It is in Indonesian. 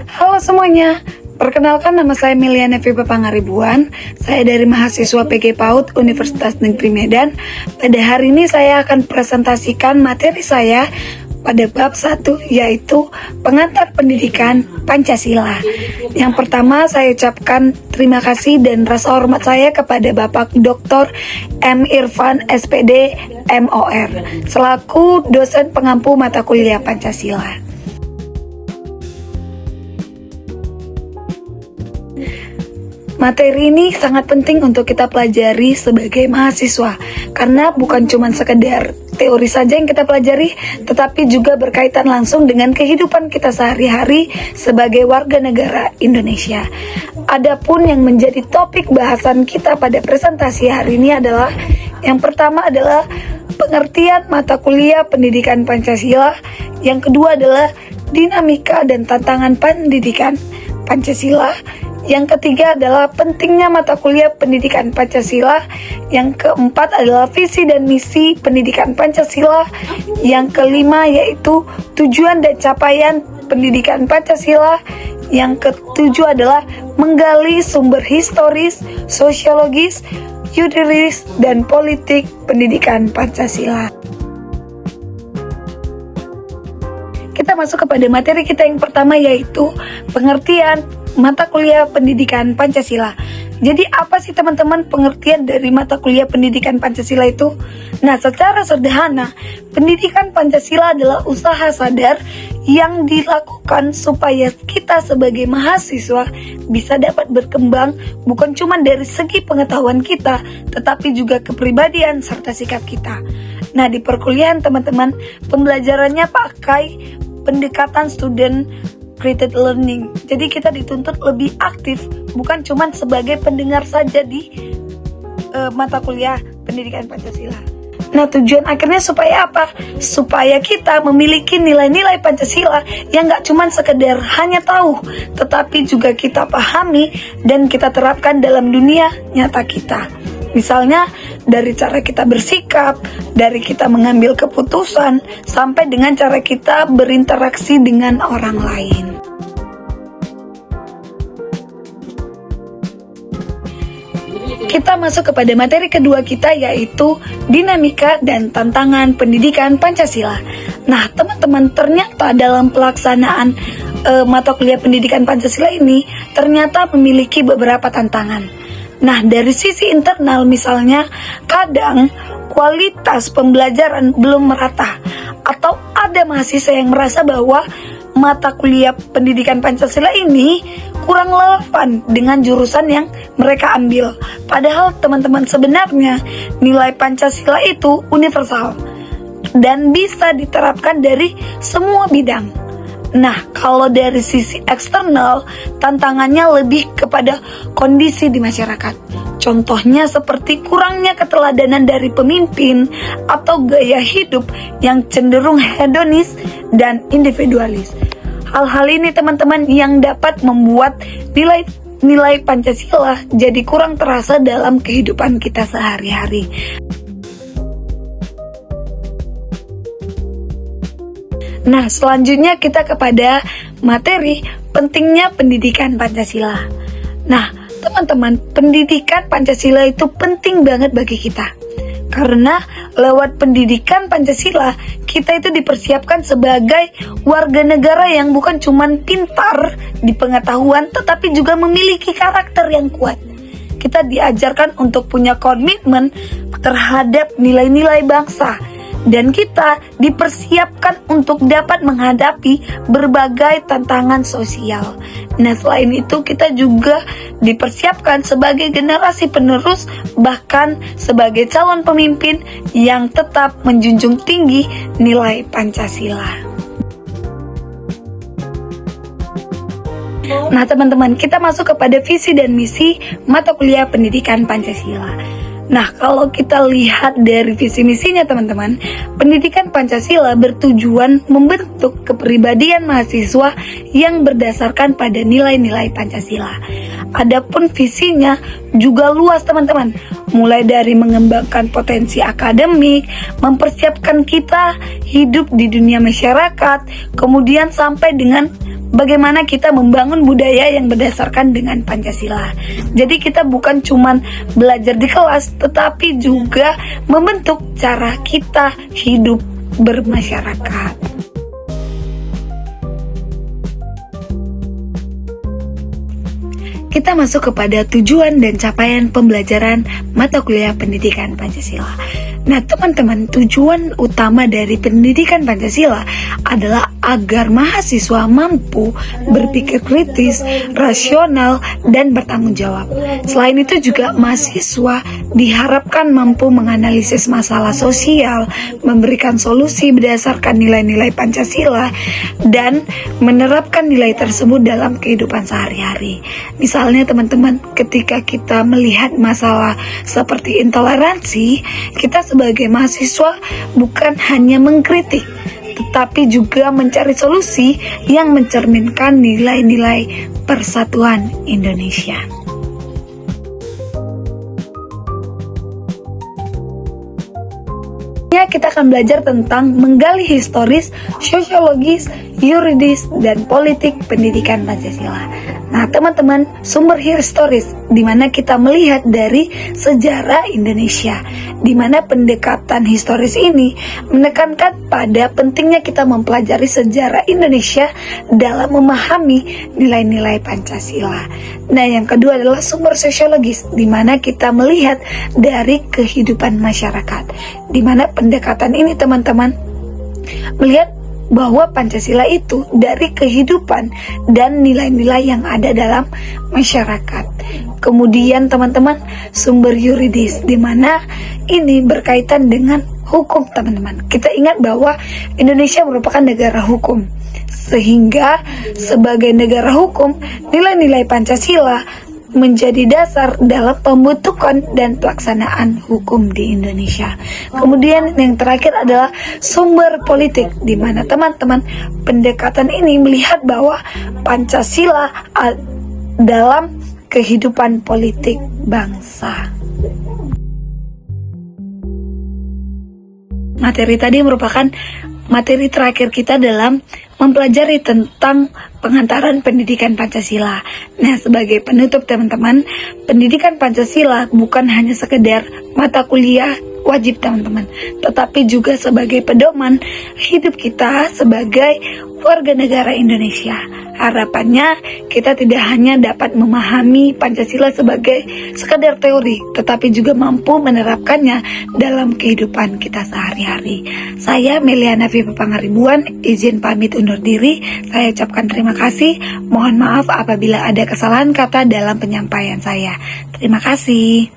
Halo semuanya, perkenalkan nama saya Miliana Viva Pangaribuan. Saya dari mahasiswa PG PAUD Universitas Negeri Medan. Pada hari ini saya akan presentasikan materi saya pada bab 1, yaitu pengantar pendidikan Pancasila. Yang pertama saya ucapkan terima kasih dan rasa hormat saya kepada Bapak Dr. M. Irfan SPD MOR selaku dosen pengampu mata kuliah Pancasila. Materi ini sangat penting untuk kita pelajari sebagai mahasiswa, karena bukan cuma sekedar teori saja yang kita pelajari, tetapi juga berkaitan langsung dengan kehidupan kita sehari-hari sebagai warga negara Indonesia. Adapun yang menjadi topik bahasan kita pada presentasi hari ini adalah, yang pertama adalah pengertian mata kuliah pendidikan Pancasila, yang kedua adalah dinamika dan tantangan pendidikan Pancasila, yang ketiga adalah pentingnya mata kuliah pendidikan Pancasila. Yang keempat adalah visi dan misi pendidikan Pancasila. Yang kelima yaitu tujuan dan capaian pendidikan Pancasila. Yang ketujuh adalah menggali sumber historis, sosiologis, yuridis, dan politik pendidikan Pancasila. Kita masuk kepada materi kita yang pertama, yaitu pengertian mata kuliah pendidikan Pancasila. Jadi apa sih teman-teman pengertian dari mata kuliah pendidikan Pancasila itu? Nah, secara sederhana, pendidikan Pancasila adalah usaha sadar yang dilakukan supaya kita sebagai mahasiswa bisa dapat berkembang bukan cuma dari segi pengetahuan kita, tetapi juga kepribadian serta sikap kita. Nah, di perkuliahan teman-teman, pembelajarannya pakai pendekatan student created learning. Jadi kita dituntut lebih aktif, bukan cuma sebagai pendengar saja di mata kuliah pendidikan Pancasila. Nah, tujuan akhirnya supaya apa? Supaya kita memiliki nilai-nilai Pancasila yang gak cuma sekedar hanya tahu, tetapi juga kita pahami dan kita terapkan dalam dunia nyata kita. Misalnya dari cara kita bersikap, dari kita mengambil keputusan, sampai dengan cara kita berinteraksi dengan orang lain. Kita masuk kepada materi kedua kita, yaitu dinamika dan tantangan pendidikan Pancasila. Nah, teman-teman, ternyata dalam pelaksanaan mata kuliah pendidikan Pancasila ini ternyata memiliki beberapa tantangan. Nah, dari sisi internal misalnya, kadang kualitas pembelajaran belum merata, atau ada mahasiswa yang merasa bahwa mata kuliah pendidikan Pancasila ini kurang relevan dengan jurusan yang mereka ambil. Padahal teman-teman, sebenarnya nilai Pancasila itu universal dan bisa diterapkan dari semua bidang. Nah, kalau dari sisi eksternal, tantangannya lebih kepada kondisi di masyarakat. Contohnya seperti kurangnya keteladanan dari pemimpin atau gaya hidup yang cenderung hedonis dan individualis. Hal-hal ini teman-teman yang dapat membuat nilai Pancasila jadi kurang terasa dalam kehidupan kita sehari-hari. Nah, selanjutnya kita kepada materi pentingnya pendidikan Pancasila. Nah, teman-teman, pendidikan Pancasila itu penting banget bagi kita. Karena lewat pendidikan Pancasila, kita itu dipersiapkan sebagai warga negara yang bukan cuma pintar di pengetahuan, tetapi juga memiliki karakter yang kuat. Kita diajarkan untuk punya komitmen terhadap nilai-nilai bangsa. Dan kita dipersiapkan untuk dapat menghadapi berbagai tantangan sosial. Nah, selain itu kita juga dipersiapkan sebagai generasi penerus, bahkan sebagai calon pemimpin yang tetap menjunjung tinggi nilai Pancasila. Nah, teman-teman, kita masuk kepada visi dan misi mata kuliah pendidikan Pancasila. Nah, kalau kita lihat dari visi misinya teman-teman, pendidikan Pancasila bertujuan membentuk kepribadian mahasiswa yang berdasarkan pada nilai-nilai Pancasila. Adapun visinya juga luas teman-teman, mulai dari mengembangkan potensi akademik, mempersiapkan kita hidup di dunia masyarakat, kemudian sampai dengan bagaimana kita membangun budaya yang berdasarkan dengan Pancasila. Jadi kita bukan cuman belajar di kelas, tetapi juga membentuk cara kita hidup bermasyarakat. Kita masuk kepada tujuan dan capaian pembelajaran mata kuliah pendidikan Pancasila. Nah teman-teman, tujuan utama dari pendidikan Pancasila adalah agar mahasiswa mampu berpikir kritis, rasional, dan bertanggung jawab. Selain itu juga mahasiswa diharapkan mampu menganalisis masalah sosial, memberikan solusi berdasarkan nilai-nilai Pancasila, dan menerapkan nilai tersebut dalam kehidupan sehari-hari. Misalnya teman-teman, ketika kita melihat masalah seperti intoleransi, kita sebagai mahasiswa bukan hanya mengkritik, tetapi juga mencari solusi yang mencerminkan nilai-nilai persatuan Indonesia. Kita akan belajar tentang menggali historis, sosiologis, yuridis, dan politik pendidikan Pancasila. Nah teman-teman, sumber historis di mana kita melihat dari sejarah Indonesia, di mana pendekatan historis ini menekankan pada pentingnya kita mempelajari sejarah Indonesia dalam memahami nilai-nilai Pancasila. Nah yang kedua adalah sumber sosiologis, di mana kita melihat dari kehidupan masyarakat, di mana pendekatan ini teman-teman melihat bahwa Pancasila itu dari kehidupan dan nilai-nilai yang ada dalam masyarakat. Kemudian teman-teman, sumber yuridis, di mana ini berkaitan dengan hukum teman-teman. Kita ingat bahwa Indonesia merupakan negara hukum, sehingga sebagai negara hukum, nilai-nilai Pancasila menjadi dasar dalam pembentukan dan pelaksanaan hukum di Indonesia. Kemudian yang terakhir adalah sumber politik, di mana teman-teman pendekatan ini melihat bahwa Pancasila dalam kehidupan politik bangsa. Materi tadi merupakan materi terakhir kita dalam mempelajari tentang pengantaran pendidikan Pancasila. Nah, sebagai penutup teman-teman, pendidikan Pancasila bukan hanya sekedar mata kuliah wajib teman-teman, tetapi juga sebagai pedoman hidup kita sebagai warga negara Indonesia. Harapannya kita tidak hanya dapat memahami Pancasila sebagai sekadar teori, tetapi juga mampu menerapkannya dalam kehidupan kita sehari-hari. Saya Meliana Viva Pangaribuan, izin pamit undur diri. Saya ucapkan terima kasih. Mohon maaf apabila ada kesalahan kata dalam penyampaian saya. Terima kasih.